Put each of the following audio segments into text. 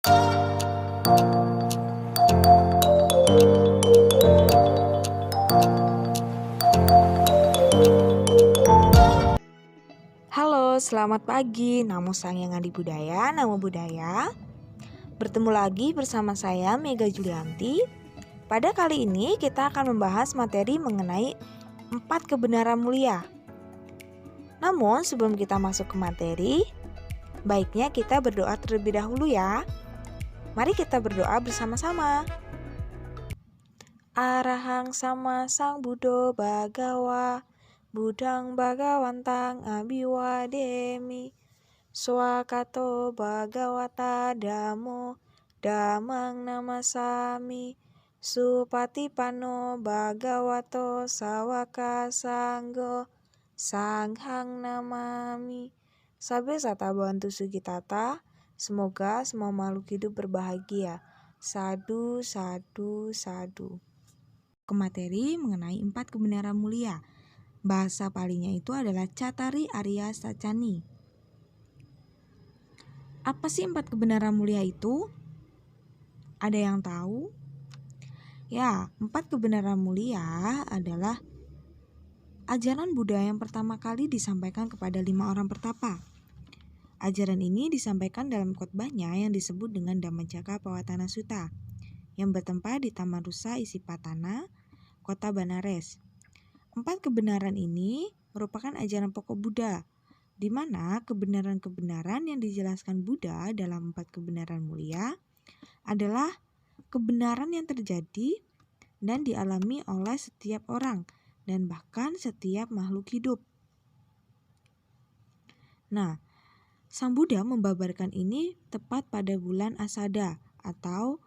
Halo, selamat pagi. Namo Sang Hyang Adi Budaya, Namo Buddhaya. Bertemu lagi bersama saya Mega Julianti. Pada kali ini kita akan membahas materi mengenai 4 kebenaran mulia. Namun sebelum kita masuk ke materi, baiknya kita berdoa terlebih dahulu ya. Mari kita berdoa bersama-sama. Arahang sama sang Buddho Bhagawa, Budang Bhagawantang Abiwademi, Swakato Bhagawata Dhammo, Dhammang Namasami, Supatipano Bhagavato Sawaka Sanggo, Sanghang Namami. Sabe sata bantu sugitata, semoga semua makhluk hidup berbahagia. Sadu, sadu, sadu. Ke materi mengenai 4 kebenaran mulia. Bahasa palinya itu adalah Cattari Arya Sacani. Apa sih 4 kebenaran mulia itu? Ada yang tahu? Ya, 4 kebenaran mulia adalah ajaran Buddha yang pertama kali disampaikan kepada 5 orang pertapa. Ajaran ini disampaikan dalam khotbahnya yang disebut dengan Dhammacakkappavattana Sutta, yang bertempat di Taman Rusa Isipatana, Kota Banares. 4 kebenaran ini merupakan ajaran pokok Buddha, di mana kebenaran-kebenaran yang dijelaskan Buddha dalam 4 kebenaran mulia adalah kebenaran yang terjadi dan dialami oleh setiap orang dan bahkan setiap makhluk hidup. Nah, Sang Buddha membabarkan ini tepat pada bulan Asada atau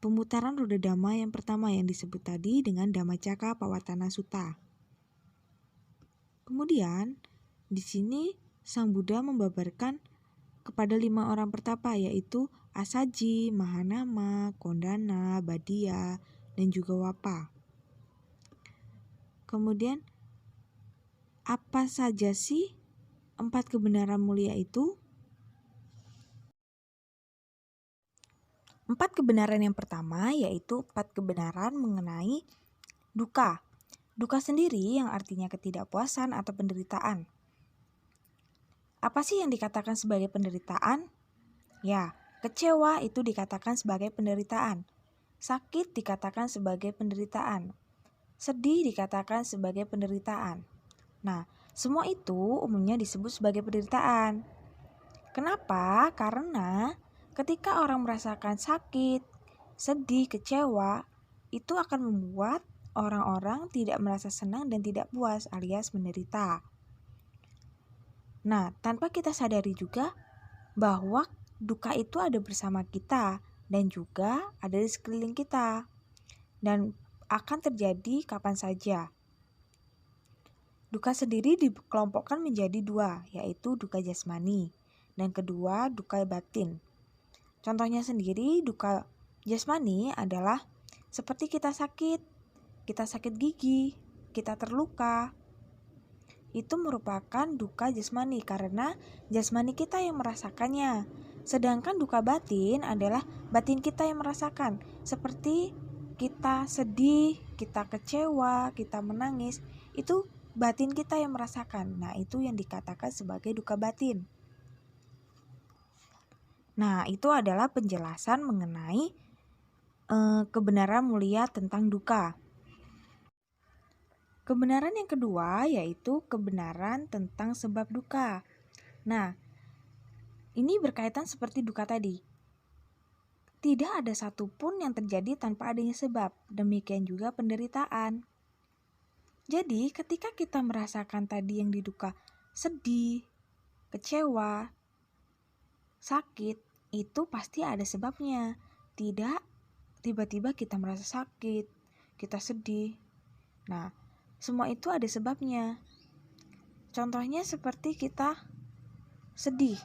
pemutaran roda Dhamma yang pertama yang disebut tadi dengan Dhammacakkappavattana Sutta. Kemudian, di sini Sang Buddha membabarkan kepada 5 orang pertapa, yaitu Asaji, Mahanama, Kondana, Badia, dan juga Wapa. Kemudian, apa saja sih 4 kebenaran mulia itu? 4 kebenaran yang pertama yaitu 4 kebenaran mengenai dukkha. Dukkha sendiri yang artinya ketidakpuasan atau penderitaan. Apa sih yang dikatakan sebagai penderitaan? Ya, kecewa itu dikatakan sebagai penderitaan. Sakit dikatakan sebagai penderitaan. Sedih dikatakan sebagai penderitaan. Nah, semua itu umumnya disebut sebagai penderitaan. Kenapa? Karena ketika orang merasakan sakit, sedih, kecewa, itu akan membuat orang-orang tidak merasa senang dan tidak puas alias menderita. Nah, tanpa kita sadari juga bahwa dukkha itu ada bersama kita dan juga ada di sekeliling kita dan akan terjadi kapan saja. Dukkha sendiri dikelompokkan menjadi 2, yaitu dukkha jasmani dan kedua dukkha batin. Contohnya sendiri, dukkha jasmani adalah seperti kita sakit gigi, kita terluka. Itu merupakan dukkha jasmani karena jasmani kita yang merasakannya. Sedangkan dukkha batin adalah batin kita yang merasakan, seperti kita sedih, kita kecewa, kita menangis, itu batin kita yang merasakan. Nah, itu yang dikatakan sebagai dukkha batin. Nah, itu adalah penjelasan mengenai kebenaran mulia tentang dukkha. Kebenaran yang kedua yaitu kebenaran tentang sebab dukkha. Nah, ini berkaitan seperti dukkha tadi. Tidak ada satupun yang terjadi tanpa adanya sebab, demikian juga penderitaan. Jadi, ketika kita merasakan tadi yang di dukkha, sedih, kecewa, sakit, itu pasti ada sebabnya. Tidak tiba-tiba kita merasa sakit, kita sedih. Nah, semua itu ada sebabnya. Contohnya seperti kita sedih.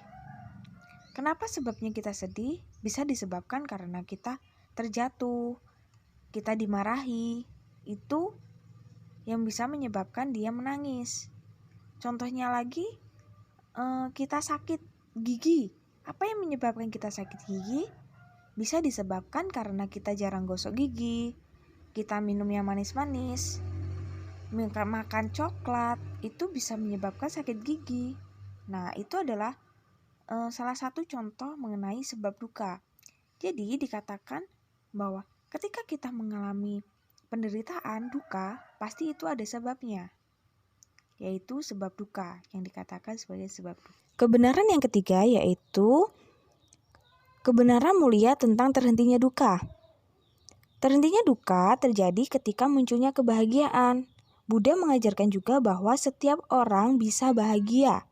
Kenapa sebabnya kita sedih? Bisa disebabkan karena kita terjatuh, kita dimarahi. Itu yang bisa menyebabkan dia menangis. Contohnya lagi, kita sakit gigi. Apa yang menyebabkan kita sakit gigi? bisa disebabkan karena kita jarang gosok gigi, kita minum yang manis-manis, makan coklat, itu bisa menyebabkan sakit gigi. Nah, itu adalah salah satu contoh mengenai sebab duka. Jadi dikatakan bahwa ketika kita mengalami penderitaan, duka, pasti itu ada sebabnya, yaitu sebab duka yang dikatakan sebagai sebab duka. Kebenaran yang ketiga yaitu kebenaran mulia tentang terhentinya duka. Terhentinya duka terjadi ketika munculnya kebahagiaan. Buddha mengajarkan juga bahwa setiap orang bisa bahagia.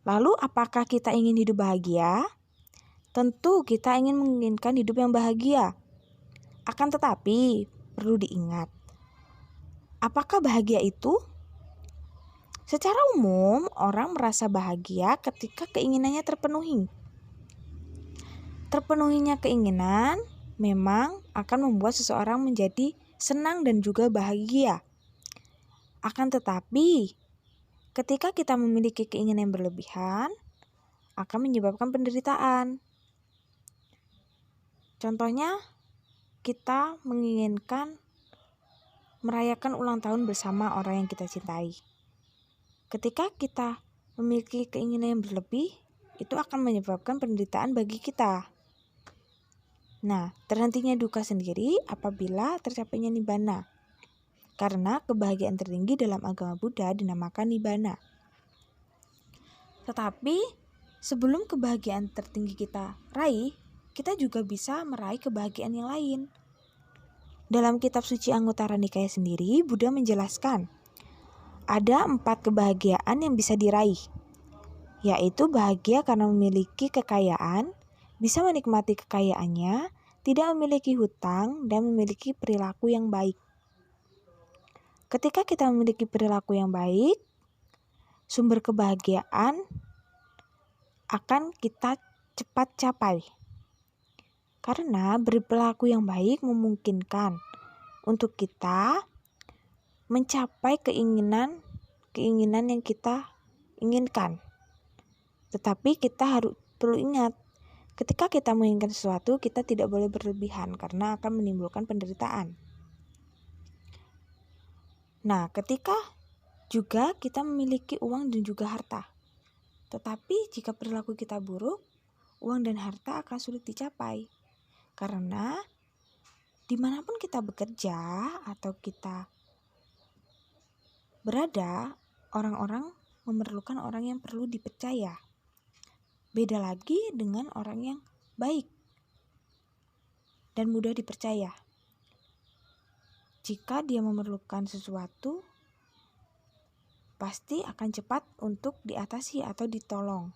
Lalu apakah kita ingin hidup bahagia? Tentu kita ingin menginginkan hidup yang bahagia. Akan tetapi perlu diingat, apakah bahagia itu? Secara umum orang merasa bahagia ketika keinginannya terpenuhi. Terpenuhinya keinginan memang akan membuat seseorang menjadi senang dan juga bahagia. Akan tetapi, ketika kita memiliki keinginan yang berlebihan, akan menyebabkan penderitaan. Contohnya, kita menginginkan merayakan ulang tahun bersama orang yang kita cintai. Ketika kita memiliki keinginan yang berlebih, itu akan menyebabkan penderitaan bagi kita. Nah, terhentinya duka sendiri apabila tercapainya nibbana. Karena kebahagiaan tertinggi dalam agama Buddha dinamakan nibbana. Tetapi, sebelum kebahagiaan tertinggi kita raih, kita juga bisa meraih kebahagiaan yang lain. Dalam kitab suci Anguttara Nikaya sendiri, Buddha menjelaskan, ada 4 kebahagiaan yang bisa diraih, yaitu bahagia karena memiliki kekayaan, bisa menikmati kekayaannya, tidak memiliki hutang, dan memiliki perilaku yang baik. Ketika kita memiliki perilaku yang baik, sumber kebahagiaan akan kita cepat capai. Karena berperilaku yang baik memungkinkan untuk kita mencapai keinginan yang kita inginkan. Tetapi kita perlu ingat, ketika kita menginginkan sesuatu, kita tidak boleh berlebihan karena akan menimbulkan penderitaan. Nah, ketika juga kita memiliki uang dan juga harta. Tetapi jika perilaku kita buruk, uang dan harta akan sulit dicapai. Karena dimanapun kita bekerja atau kita berada, orang-orang memerlukan orang yang perlu dipercaya. Beda lagi dengan orang yang baik dan mudah dipercaya. Jika dia memerlukan sesuatu, pasti akan cepat untuk diatasi atau ditolong.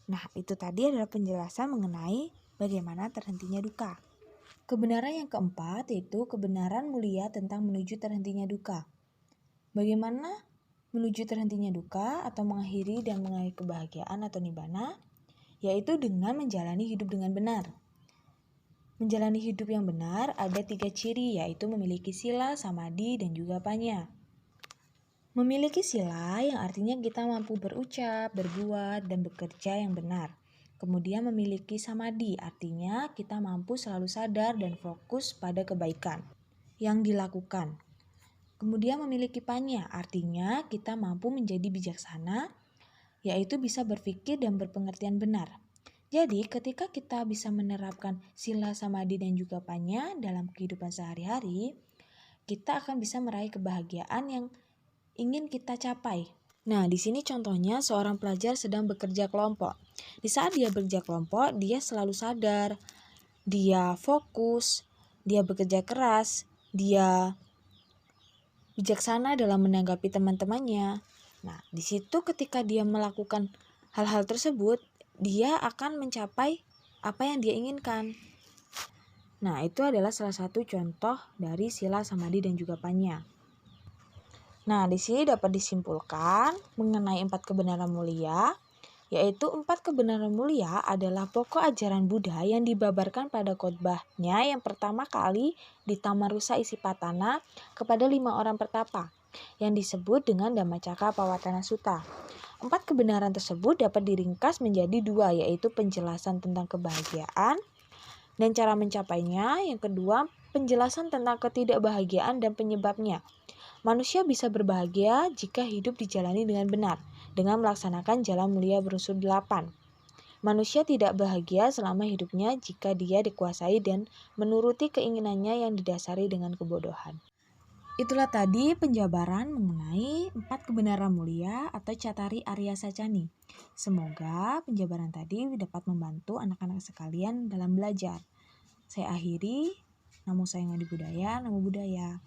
Nah, itu tadi adalah penjelasan mengenai bagaimana terhentinya duka. Kebenaran yang keempat yaitu kebenaran mulia tentang menuju terhentinya duka. Bagaimana menuju terhentinya duka atau mengakhiri dan mengakhiri kebahagiaan atau nibbana, yaitu dengan menjalani hidup dengan benar. Menjalani hidup yang benar ada 3 ciri, yaitu memiliki sila, samadhi, dan juga panya. Memiliki sila yang artinya kita mampu berucap, berbuat, dan bekerja yang benar. Kemudian memiliki samadhi, artinya kita mampu selalu sadar dan fokus pada kebaikan yang dilakukan. Kemudian memiliki panya, artinya kita mampu menjadi bijaksana, yaitu bisa berpikir dan berpengertian benar. Jadi ketika kita bisa menerapkan sila, samadhi, dan juga panya dalam kehidupan sehari-hari, kita akan bisa meraih kebahagiaan yang ingin kita capai. Nah, di sini contohnya seorang pelajar sedang bekerja kelompok. Di saat dia bekerja kelompok, dia selalu sadar, dia fokus, dia bekerja keras, dia bijaksana dalam menanggapi teman-temannya. Nah, di situ ketika dia melakukan hal-hal tersebut, dia akan mencapai apa yang dia inginkan. Nah, itu adalah salah satu contoh dari sila, samadhi, dan juga panya. Nah, di sini dapat disimpulkan mengenai 4 kebenaran mulia, yaitu 4 kebenaran mulia adalah pokok ajaran Buddha yang dibabarkan pada khotbahnya yang pertama kali di Taman Rusa Isipatana kepada 5 orang pertapa. yang disebut dengan Dhammacakka Pavattana Sutta. 4 kebenaran tersebut dapat diringkas menjadi 2, yaitu penjelasan tentang kebahagiaan dan cara mencapainya. Yang kedua, penjelasan tentang ketidakbahagiaan dan penyebabnya. Manusia bisa berbahagia jika hidup dijalani dengan benar, dengan melaksanakan jalan mulia berunsur 8. Manusia tidak bahagia selama hidupnya jika dia dikuasai dan menuruti keinginannya yang didasari dengan kebodohan. Itulah tadi penjabaran mengenai 4 kebenaran mulia atau Cattari Arya Sacani. Semoga penjabaran tadi dapat membantu anak-anak sekalian dalam belajar. Saya akhiri. Namo Saya Ngadi Budaya, Namo Buddhaya.